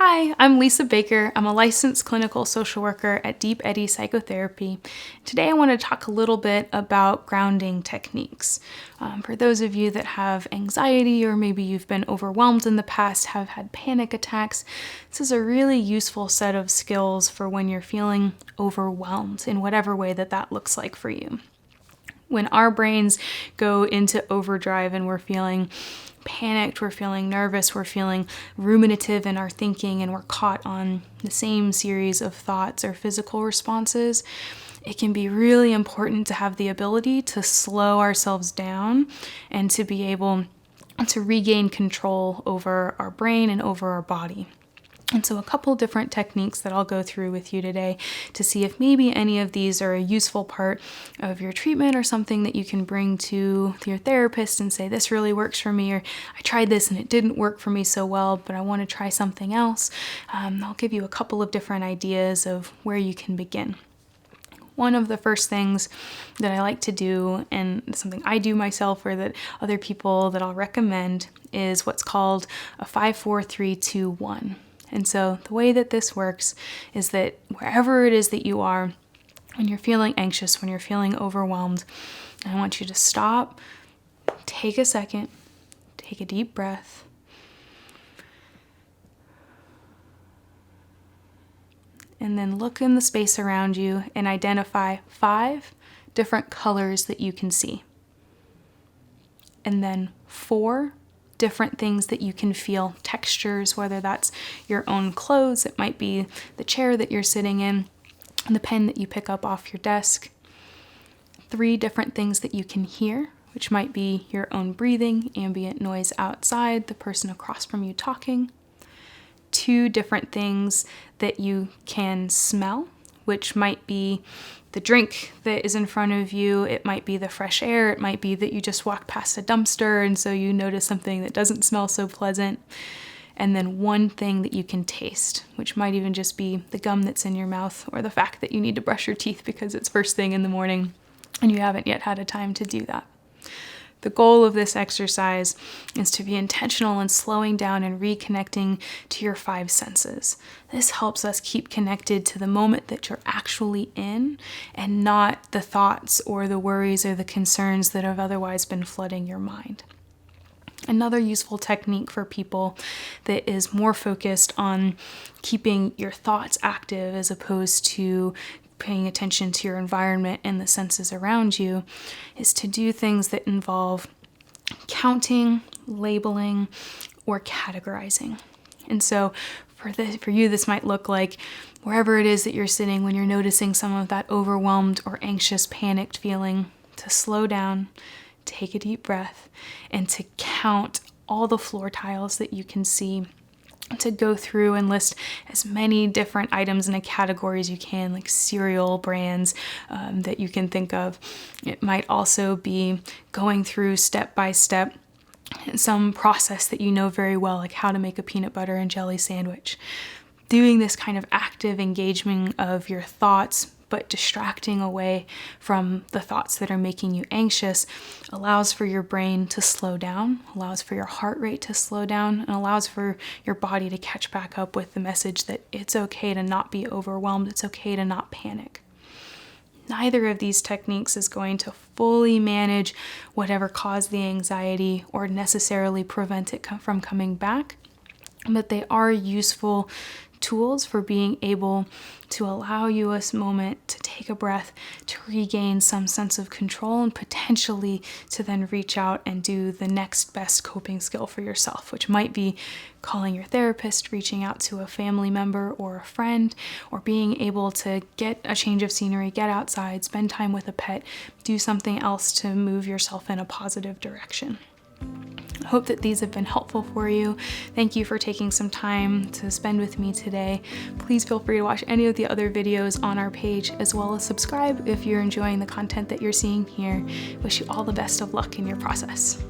Hi, I'm Lisa Baker. I'm a licensed clinical social worker at Deep Eddy Psychotherapy. Today I want to talk a little bit about grounding techniques. For those of you that have anxiety or maybe you've been overwhelmed in the past, have had panic attacks, this is a really useful set of skills for when you're feeling overwhelmed in whatever way that looks like for you. When our brains go into overdrive and we're feeling panicked, we're feeling nervous, we're feeling ruminative in our thinking, and we're caught on the same series of thoughts or physical responses, it can be really important to have the ability to slow ourselves down and to be able to regain control over our brain and over our body. And so a couple different techniques that I'll go through with you today to see if maybe any of these are a useful part of your treatment or something that you can bring to your therapist and say, this really works for me, or I tried this and it didn't work for me so well, but I want to try something else. I'll give you a couple of different ideas of where you can begin. One of the first things that I like to do, and something I do myself or that other people that I'll recommend, is what's called a 5-4-3-2-1. And so the way that this works is that wherever it is that you are, when you're feeling anxious, when you're feeling overwhelmed, I want you to stop, take a second, take a deep breath, and then look in the space around you and identify 5 different colors that you can see. And then 4 different things that you can feel, textures, whether that's your own clothes, it might be the chair that you're sitting in, the pen that you pick up off your desk. 3 different things that you can hear, which might be your own breathing, ambient noise outside, the person across from you talking. 2 different things that you can smell, which might be the drink that is in front of you, it might be the fresh air, it might be that you just walked past a dumpster and so you notice something that doesn't smell so pleasant. And then 1 thing that you can taste, which might even just be the gum that's in your mouth or the fact that you need to brush your teeth because it's first thing in the morning and you haven't yet had a time to do that. The goal of this exercise is to be intentional in slowing down and reconnecting to your 5 senses. This helps us keep connected to the moment that you're actually in and not the thoughts or the worries or the concerns that have otherwise been flooding your mind. Another useful technique for people that is more focused on keeping your thoughts active as opposed to paying attention to your environment and the senses around you is to do things that involve counting, labeling, or categorizing. And so for you, this might look like wherever it is that you're sitting when you're noticing some of that overwhelmed or anxious, panicked feeling, to slow down, take a deep breath, and to count all the floor tiles that you can see, to go through and list as many different items in a category as you can, like cereal brands that you can think of. It might also be going through step by step some process that you know very well, like how to make a peanut butter and jelly sandwich. Doing this kind of active engagement of your thoughts, but distracting away from the thoughts that are making you anxious, allows for your brain to slow down, allows for your heart rate to slow down, and allows for your body to catch back up with the message that it's okay to not be overwhelmed, it's okay to not panic. Neither of these techniques is going to fully manage whatever caused the anxiety or necessarily prevent it from coming back, but they are useful tools for being able to allow you a moment to take a breath, to regain some sense of control, and potentially to then reach out and do the next best coping skill for yourself, which might be calling your therapist, reaching out to a family member or a friend, or being able to get a change of scenery, get outside, spend time with a pet, do something else to move yourself in a positive direction. I hope that these have been helpful for you. Thank you for taking some time to spend with me today. Please feel free to watch any of the other videos on our page, as well as subscribe if you're enjoying the content that you're seeing here. Wish you all the best of luck in your process.